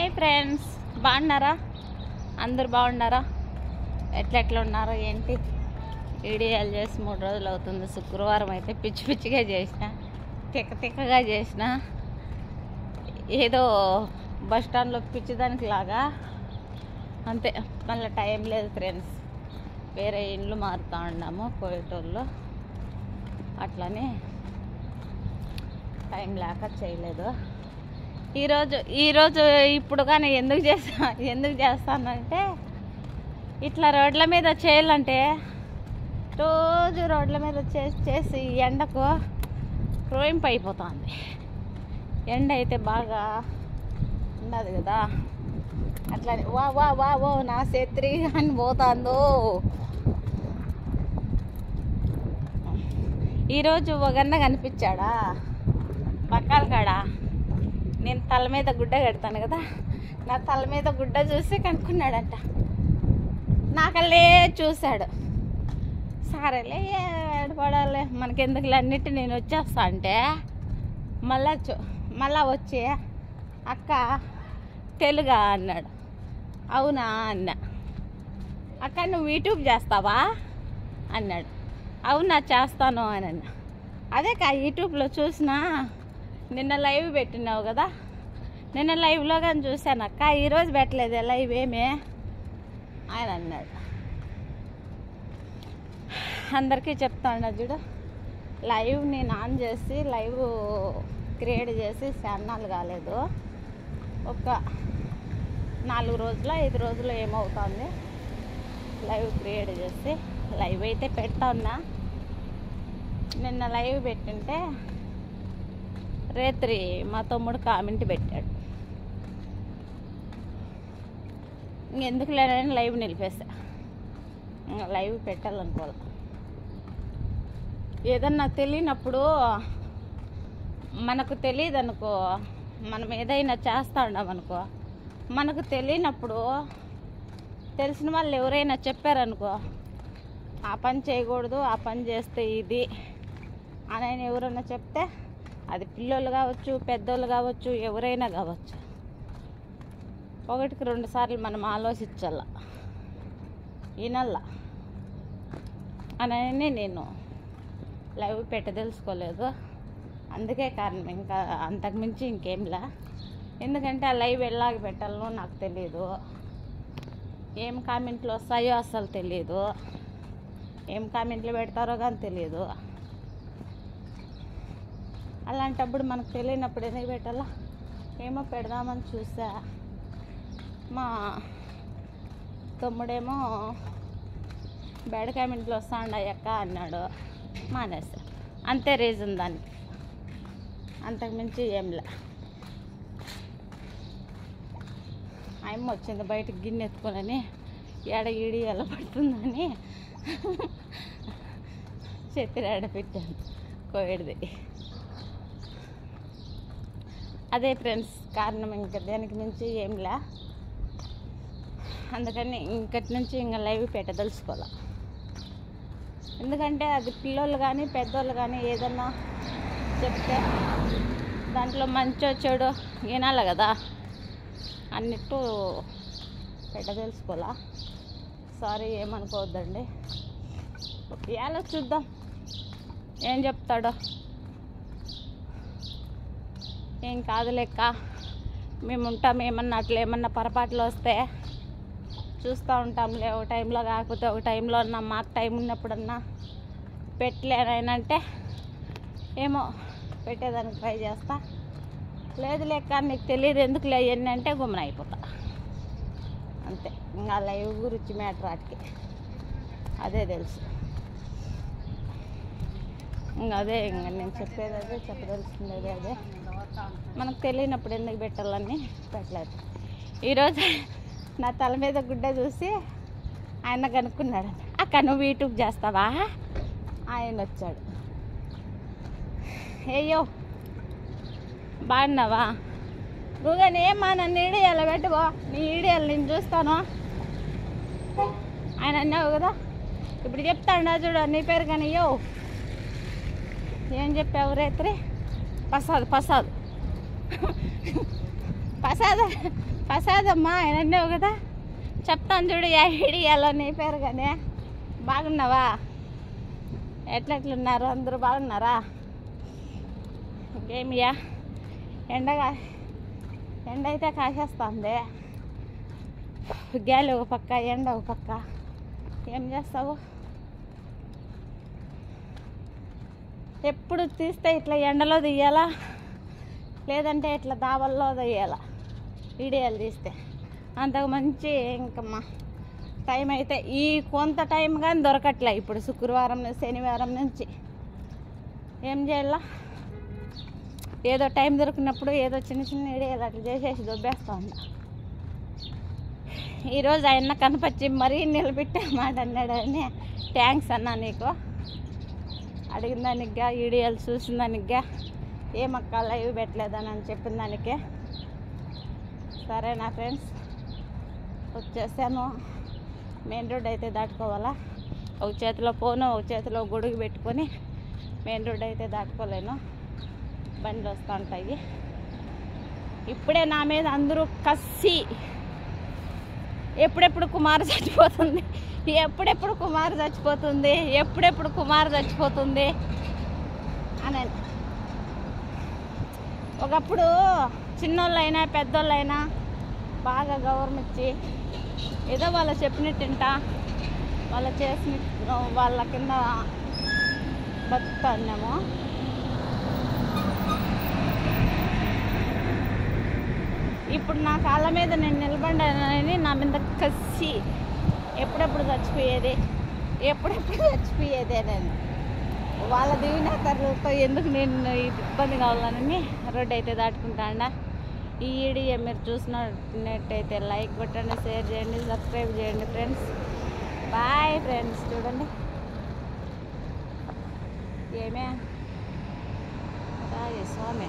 Hi friends, బాగున్నారా? అందరు బాగున్నారా? ఎట్లా ఉన్నారో ఏంటి? వీడియోలు చేసి 3 రోజులు అవుతుంది. శుక్రవారం అయితే పిచ్చి పిచ్చిగా చేసిన, తిక్కగా చేసిన, ఏదో బస్ స్టాండ్లో పిచ్చిదానికి లాగా అంతే. మళ్ళీ టైం లేదు ఫ్రెండ్స్, వేరే ఇండ్లు మారుతూ ఉన్నాము కోయటోళ్ళు, అట్లని టైం లేక చేయలేదు. ఈరోజు ఇప్పుడు కానీ ఎందుకు చేస్తానంటే, ఇట్లా రోడ్ల మీద చేయాలంటే రోజు రోడ్ల మీద చేసి ఎండకు రోయింపు అయిపోతుంది. ఎండ అయితే బాగా ఉన్నది కదా, అట్లా వా నా చేత్రి అని పోతుందో. ఈరోజు ఒకన్న కనిపించాడా పక్కాల కాడ. నేను తల మీద గుడ్డ కడతాను కదా, నా తల మీద గుడ్డ చూసి కనుక్కున్నాడంట. నాకల్లే చూశాడు. సరేలే ఏడపడాలే మనకెందుకులే అన్నిటి నేను వచ్చేస్తా అంటే మళ్ళా వచ్చి అక్క తెలుగా అన్నాడు. అవునా అన్నా. అక్క నువ్వు యూట్యూబ్ చేస్తావా అన్నాడు. అవునా చేస్తాను అని అన్నా. అదే యూట్యూబ్లో చూసినా, నిన్న లైవ్ పెట్టినావు కదా, నిన్న లైవ్లో కానీ చూశాను అక్క, ఈరోజు పెట్టలేదే లైవ్ ఏమే ఆయన అన్నాడు. అందరికీ చెప్తాను చూడు, లైవ్ నేను ఆన్ చేసి లైవ్ క్రియేట్ చేసి ఛానల్ కాలేదు. ఒక 4 రోజులు 5 రోజులు ఏమవుతుంది లైవ్ క్రియేట్ చేసి. లైవ్ అయితే పెడతా ఉన్నా. నిన్న లైవ్ పెట్టింటే రేత్రి మా తమ్ముడు కామెంట్ పెట్టాడు. ఇంకెందుకు లేదని లైవ్ నిలిపేసా. లైవ్ పెట్టాలనుకోవాలి. ఏదన్నా తెలియనప్పుడు, మనకు తెలియదు అనుకో, మనం ఏదైనా చేస్తూ ఉన్నామనుకో, మనకు తెలియనప్పుడు తెలిసిన వాళ్ళు ఎవరైనా చెప్పారనుకో, ఆ పని చేయకూడదు, ఆ పని చేస్తే ఇది అని ఎవరైనా చెప్తే, అది పిల్లలు కావచ్చు, పెద్దోళ్ళు కావచ్చు, ఎవరైనా కావచ్చు, 1కి 2 సార్లు మనం ఆలోచించాల, వినల్లా అని నేను లైవ్ పెట్టదలుచుకోలేదు. అందుకే కారణం, ఇంకా అంతకుమించి ఇంకేంలా. ఎందుకంటే ఆ లైవ్ ఎలాగ పెట్టాలనో నాకు తెలియదు, ఏం కామెంట్లు వస్తాయో అస్సలు తెలియదు, ఏం కామెంట్లు పెడతారో కానీ తెలియదు. అలాంటప్పుడు మనకు తెలియనప్పుడు ఎందుకు పెట్టాలా? ఏమో పెడదామని చూసా. మా తమ్ముడేమో బెడ కామెంట్లు వస్తాండాయి అక్క అన్నాడు, మానేసా. అంతే రీజన్ దానికి, అంతకుమించి ఏంలే. ఆయమ్మ వచ్చింది బయటకు గిన్నె ఎత్తుకోనని, ఈడి ఎలా పడుతుందని చెత్తిరి ఆడపెట్టాను కోవిడ్ది. అదే ఫ్రెండ్స్ కారణం, ఇంకా దేనికి మించి ఏంలే. అందుకని ఇంకటి నుంచి ఇంకా లైవ్ పెట్టదలుచుకోవాలి. ఎందుకంటే అది పిల్లలు కానీ పెద్దోళ్ళు కానీ ఏదన్నా చెప్తే దాంట్లో మంచో చెడు వినాలి కదా, అన్నిట్టు పెట్టదలుచుకోవాలా. సారీ ఏమనుకోవద్దండి. ఎలా చూద్దాం ఏం చెప్తాడో. ఏం కాదు లెక్క, మేము ఉంటాం. ఏమన్నా అట్లా ఏమన్నా పొరపాట్లు వస్తే చూస్తూ ఉంటాంలే. ఒక టైంలో కాకపోతే ఒక టైంలో అన్నా, మాకు టైం ఉన్నప్పుడన్నా పెట్టలేనంటే ఏమో పెట్టేదానికి ట్రై చేస్తా. లేదు లెక్క నీకు తెలియదు ఎందుకులే అవన్నీ అంటే గుమ్మన అయిపోతా అంతే. ఇంకా లైవ్ గురించి మ్యాటర్ వాటికి అదే తెలుసు. ఇంకా నేను చెప్పేది అదే, చెప్పదలుచుకునేది అదే. మనకు తెలియనప్పుడు ఎందుకు పెట్టాలని పెట్టలేదు. ఈరోజు నా తల మీద గుడ్డ చూసి ఆయన కనుక్కున్నాడు. అక్క నువ్వు యూట్యూబ్ చేస్తావా? ఆయన వచ్చాడు. అయ్యో బాగున్నావా? నువ్వు కానీ ఏమా నన్ను ఈడియాలో పెట్టుకో, నీ ఈడియాలు నేను చూస్తాను ఆయన అన్నావు కదా. ఇప్పుడు చెప్తాడా చూడు, నీ పేరు కానీ అయ్యో ఏం చెప్పావు రేత్రి? ప్రసాద్ ప్రసాదమ్మా ఆయన అన్నావు కదా, చెప్తాను చూడు ఐడియాలో నీ పేరు కానీ. బాగున్నావా? ఎట్లెట్లున్నారు? అందరూ బాగున్నారా? ఇంకేమియా ఎండ అయితే కాసేస్తుంది. గాలి ఒక పక్క, ఎండ ఒక పక్క. ఏం చేస్తావు? ఎప్పుడు తీస్తే ఇట్లా ఎండలో తీయాలా, లేదంటే ఇట్లా దావల్లో తీయాలా వీడియోలు తీస్తే. అంతకు మంచి ఇంకమ్మా టైం అయితే ఈ కొంత టైం కానీ దొరకట్లే ఇప్పుడు. శుక్రవారం శనివారం నుంచి ఏం చేయాలా, ఏదో టైం దొరికినప్పుడు ఏదో చిన్న చిన్న వీడియోలు అట్లా చేసేసి దొబ్బేస్తా ఉంటా. ఈరోజు ఆయన కనపచ్చి మరీ నిలబెట్టే మాట అన్నాడని థ్యాంక్స్ అన్నా నీకు. అడిగిన దానికిగా, వీడియోలు చూసిన దానికిగా, ఏమక్క లైవ్ పెట్టలేదని అని చెప్పిన దానికే. సరేనా ఫ్రెండ్స్, వచ్చేసాను. మెయిన్ రోడ్ అయితే దాటుకోవాలా. ఒక చేతిలో ఫోను, ఒక చేతిలో గొడుగు పెట్టుకొని మెయిన్ రోడ్ అయితే దాటుకోలేను, బండ్లు వస్తూ ఉంటాయి. ఇప్పుడే నా మీద అందరూ కసి, ఎప్పుడెప్పుడు కుమార్ చచ్చిపోతుంది, ఎప్పుడెప్పుడు కుమార్ చచ్చిపోతుంది, ఎప్పుడెప్పుడు కుమార్ చచ్చిపోతుంది అని. ఒకప్పుడు చిన్నోళ్ళైనా పెద్దోళ్ళైనా బాగా గౌరవించి ఏదో వాళ్ళు చెప్పినట్టుంటా, వాళ్ళు చేసిన వాళ్ళ కింద బతుకుతున్నాము. ఇప్పుడు నా కాళ్ళ మీద నేను నిలబడ్డానని నా మీద కసి, ఎప్పుడెప్పుడు చచ్చిపోయేది, ఎప్పుడెప్పుడు చచ్చిపోయేది అని. వాళ్ళ దీవెనతలతో ఎందుకు నేను ఇబ్బంది కావాలని రోడ్డు అయితే దాటుకుంటాండా. ఈ వీడియో మీరు చూసినట్టయితే లైక్ కొట్టండి, షేర్ చేయండి, సబ్స్క్రైబ్ చేయండి ఫ్రెండ్స్. Bye friends. చూడండి ఏమే స్వామి.